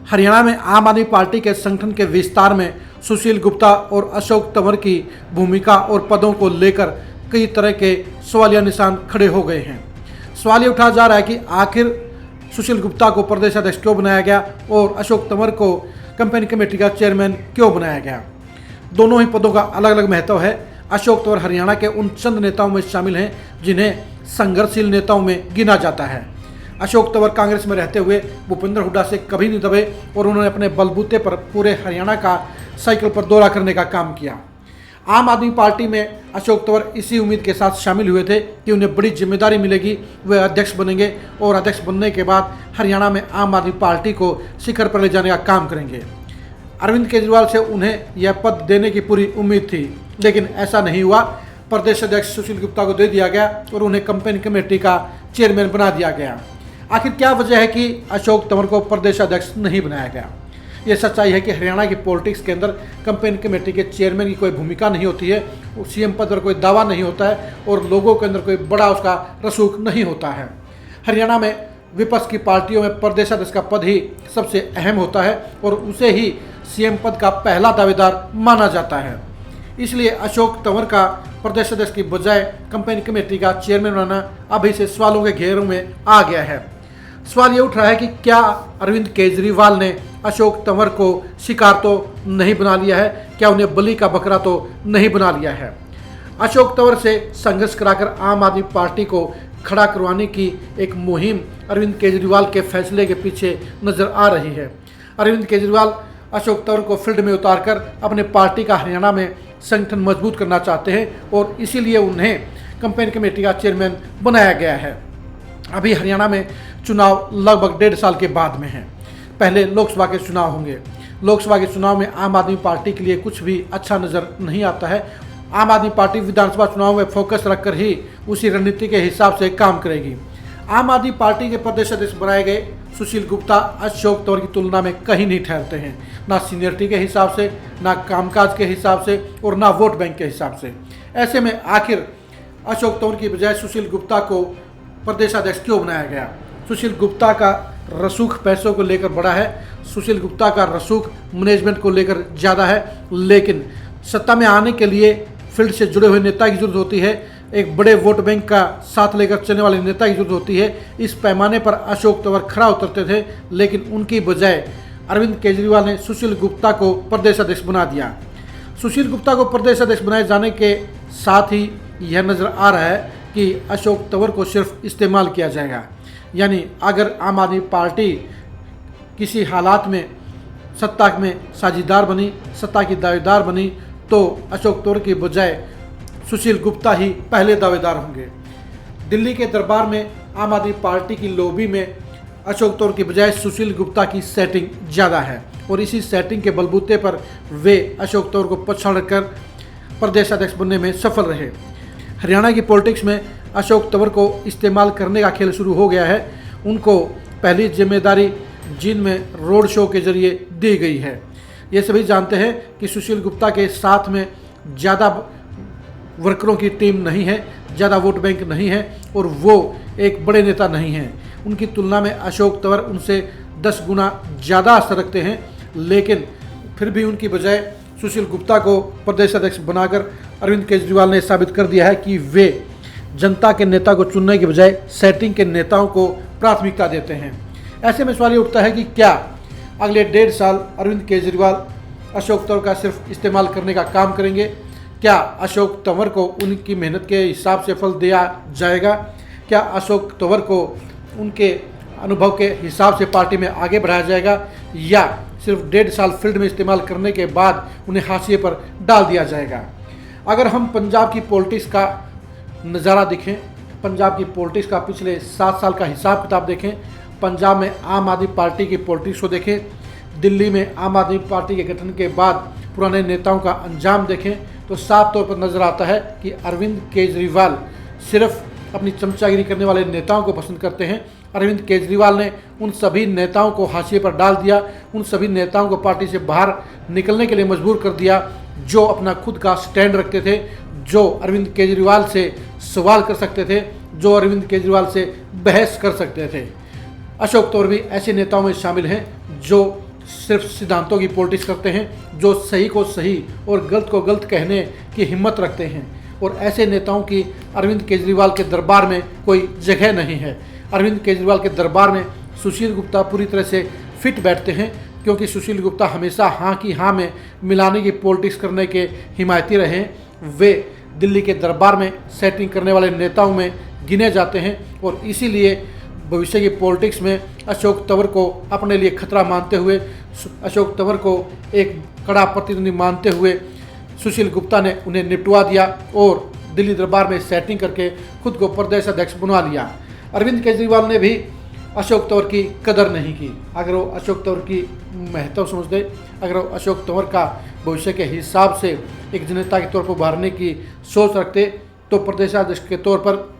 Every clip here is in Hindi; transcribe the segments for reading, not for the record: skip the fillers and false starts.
हरियाणा में आम आदमी पार्टी के संगठन के विस्तार में सुशील गुप्ता और अशोक तंवर की भूमिका और पदों को लेकर कई तरह के सवालिया निशान खड़े हो गए हैं। सवाल ये उठाया जा रहा है कि आखिर सुशील गुप्ता को प्रदेश अध्यक्ष क्यों बनाया गया और अशोक तंवर को कंपेनी कमेटी का चेयरमैन क्यों बनाया गया। दोनों ही पदों का अलग अलग महत्व है। अशोक तंवर हरियाणा के उन चंद नेताओं में शामिल हैं जिन्हें संघर्षशील नेताओं में गिना जाता है। अशोक तंवर कांग्रेस में रहते हुए भूपेंद्र हुड्डा से कभी नहीं दबे और उन्होंने अपने बलबूते पर पूरे हरियाणा का साइकिल पर दौरा करने का काम किया। आम आदमी पार्टी में अशोक तंवर इसी उम्मीद के साथ शामिल हुए थे कि उन्हें बड़ी जिम्मेदारी मिलेगी, वे अध्यक्ष बनेंगे और अध्यक्ष बनने के बाद हरियाणा में आम आदमी पार्टी को शिखर पर ले जाने का काम करेंगे। अरविंद केजरीवाल से उन्हें यह पद देने की पूरी उम्मीद थी, लेकिन ऐसा नहीं हुआ। प्रदेश अध्यक्ष सुशील गुप्ता को दे दिया गया और उन्हें कंपेनी कमेटी का चेयरमैन बना दिया गया। आखिर क्या वजह है कि अशोक तंवर को प्रदेश अध्यक्ष नहीं बनाया गया। ये सच्चाई है कि हरियाणा की पॉलिटिक्स के अंदर कंपेनी कमेटी के चेयरमैन की कोई भूमिका नहीं होती है, सीएम पद पर कोई दावा नहीं होता है और लोगों के अंदर कोई बड़ा उसका रसूख नहीं होता है। हरियाणा में विपक्ष की पार्टियों में प्रदेश अध्यक्ष का पद ही सबसे अहम होता है और उसे ही सीएम पद का पहला दावेदार माना जाता है। इसलिए अशोक तंवर का प्रदेश अध्यक्ष की बजाय कंपेनी कमेटी का चेयरमैन बनाना अभी से सवालों के घेरों में आ गया है। सवाल ये उठ रहा है कि क्या अरविंद केजरीवाल ने अशोक तंवर को शिकार तो नहीं बना लिया है, क्या उन्हें बलि का बकरा तो नहीं बना लिया है। अशोक तंवर से संघर्ष कराकर आम आदमी पार्टी को खड़ा करवाने की एक मुहिम अरविंद केजरीवाल के फैसले के पीछे नजर आ रही है। अरविंद केजरीवाल अशोक तंवर को फील्ड में उतारकर अपने पार्टी का हरियाणा में संगठन मजबूत करना चाहते हैं और इसीलिए उन्हें कंपेनी कमेटी का चेयरमैन बनाया गया है। अभी हरियाणा में चुनाव लगभग 1.5 साल के बाद में है। पहले लोकसभा के चुनाव होंगे। लोकसभा के चुनाव में आम आदमी पार्टी के लिए कुछ भी अच्छा नज़र नहीं आता है। आम आदमी पार्टी विधानसभा चुनाव में फोकस रखकर ही उसी रणनीति के हिसाब से काम करेगी। आम आदमी पार्टी के प्रदेश अध्यक्ष बनाए गए सुशील गुप्ता अशोक तंवर की तुलना में कहीं नहीं ठहरते हैं, ना सीनियरिटी के हिसाब से, ना कामकाज के हिसाब से और ना वोट बैंक के हिसाब से। ऐसे में आखिर अशोक तंवर की बजाय सुशील गुप्ता को प्रदेश अध्यक्ष क्यों बनाया गया। सुशील गुप्ता का रसूख पैसों को लेकर बड़ा है, सुशील गुप्ता का रसूख मैनेजमेंट को लेकर ज़्यादा है, लेकिन सत्ता में आने के लिए फील्ड से जुड़े हुए नेता की जरूरत होती है, एक बड़े वोट बैंक का साथ लेकर चलने वाले नेता की जरूरत होती है। इस पैमाने पर अशोक तंवर खरा उतरते थे, लेकिन उनकी बजाय अरविंद केजरीवाल ने सुशील गुप्ता को प्रदेश अध्यक्ष बना दिया। सुशील गुप्ता को प्रदेश अध्यक्ष बनाए जाने के साथ ही यह नज़र आ रहा है कि अशोक तंवर को सिर्फ इस्तेमाल किया जाएगा। यानी अगर आम आदमी पार्टी किसी हालात में सत्ता में साझीदार बनी, सत्ता की दावेदार बनी, तो अशोक तंवर की बजाय सुशील गुप्ता ही पहले दावेदार होंगे। दिल्ली के दरबार में आम आदमी पार्टी की लॉबी में अशोक तंवर की बजाय सुशील गुप्ता की सेटिंग ज़्यादा है और इसी सेटिंग के बलबूते पर वे अशोक तंवर को पछाड़ कर प्रदेश अध्यक्ष बनने में सफल रहे। हरियाणा की पॉलिटिक्स में अशोक तंवर को इस्तेमाल करने का खेल शुरू हो गया है। उनको पहली जिम्मेदारी जींद में रोड शो के जरिए दी गई है। ये सभी जानते हैं कि सुशील गुप्ता के साथ में ज़्यादा वर्करों की टीम नहीं है, ज़्यादा वोट बैंक नहीं है और वो एक बड़े नेता नहीं हैं। उनकी तुलना में अशोक तंवर उनसे 10 गुना ज़्यादा असर रखते हैं, लेकिन फिर भी उनकी बजाय सुशील गुप्ता को प्रदेश अध्यक्ष बनाकर अरविंद केजरीवाल ने साबित कर दिया है कि वे जनता के नेता को चुनने के बजाय सेटिंग के नेताओं को प्राथमिकता देते हैं। ऐसे में सवाल ये उठता है कि क्या अगले 1.5 साल अरविंद केजरीवाल अशोक तंवर का सिर्फ इस्तेमाल करने का काम करेंगे? क्या अशोक तंवर को उनकी मेहनत के हिसाब से फल दिया जाएगा? क्या अशोक तंवर को उनके अनुभव के हिसाब से पार्टी में आगे बढ़ाया जाएगा, या सिर्फ 1.5 साल फील्ड में इस्तेमाल करने के बाद उन्हें हाशिए पर डाल दिया जाएगा? अगर हम पंजाब की पॉलिटिक्स का नज़ारा देखें, पंजाब की पॉलिटिक्स का पिछले 7 साल का हिसाब किताब देखें, पंजाब में आम आदमी पार्टी की पॉलिटिक्स को देखें, दिल्ली में आम आदमी पार्टी के गठन के बाद पुराने नेताओं का अंजाम देखें, तो साफ तौर पर नज़र आता है कि अरविंद केजरीवाल सिर्फ अपनी चमचागिरी करने वाले नेताओं को पसंद करते हैं। अरविंद केजरीवाल ने उन सभी नेताओं को हाशिए पर डाल दिया, उन सभी नेताओं को पार्टी से बाहर निकलने के लिए मजबूर कर दिया जो अपना खुद का स्टैंड रखते थे, जो अरविंद केजरीवाल से सवाल कर सकते थे, जो अरविंद केजरीवाल से बहस कर सकते थे। अशोक तंवर भी ऐसे नेताओं में शामिल हैं जो सिर्फ सिद्धांतों की पॉलिटिक्स करते हैं, जो सही को सही और गलत को गलत कहने की हिम्मत रखते हैं। और ऐसे नेताओं की अरविंद केजरीवाल के दरबार में कोई जगह नहीं है। अरविंद केजरीवाल के दरबार में सुशील गुप्ता पूरी तरह से फिट बैठते हैं, क्योंकि सुशील गुप्ता हमेशा हाँ की हाँ में मिलाने की पॉलिटिक्स करने के हिमायती रहे। वे दिल्ली के दरबार में सेटिंग करने वाले नेताओं में गिने जाते हैं और इसीलिए भविष्य की पॉलिटिक्स में अशोक तंवर को अपने लिए खतरा मानते हुए, अशोक तंवर को एक कड़ा प्रतिद्वंदी मानते हुए सुशील गुप्ता ने उन्हें निपटवा दिया और दिल्ली दरबार में सेटिंग करके खुद को प्रदेश अध्यक्ष बनवा लिया। अरविंद केजरीवाल ने भी अशोक तंवर की कदर नहीं की। अगर वो अशोक तंवर की महत्व समझते, अगर वो अशोक तंवर का भविष्य के हिसाब से एक जनता के तौर पर उभारने की सोच रखते, तो प्रदेशाध्यक्ष के तौर पर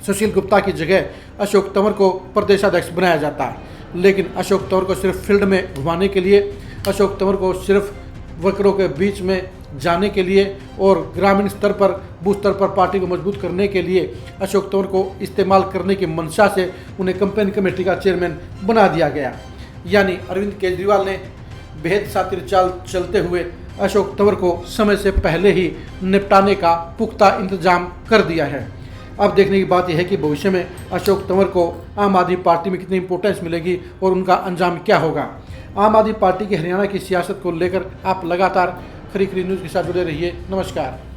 सुशील गुप्ता की जगह अशोक तंवर को प्रदेशाध्यक्ष बनाया जाता। लेकिन अशोक तंवर को सिर्फ फील्ड में घुमाने के लिए, अशोक तंवर को सिर्फ वर्करों के बीच में जाने के लिए और ग्रामीण स्तर पर, बूथ स्तर पर पार्टी को मजबूत करने के लिए अशोक तंवर को इस्तेमाल करने की मंशा से उन्हें कैंपेन कमेटी का चेयरमैन बना दिया गया। यानी अरविंद केजरीवाल ने बेहद शातिर चाल चलते हुए अशोक तंवर को समय से पहले ही निपटाने का पुख्ता इंतजाम कर दिया है। अब देखने की बात यह है कि भविष्य में अशोक तंवर को आम आदमी पार्टी में कितनी इंपॉर्टेंस मिलेगी और उनका अंजाम क्या होगा। आम आदमी पार्टी की हरियाणा की सियासत को लेकर आप लगातार खरी खरी न्यूज़ के साथ जुड़े रहिए। नमस्कार।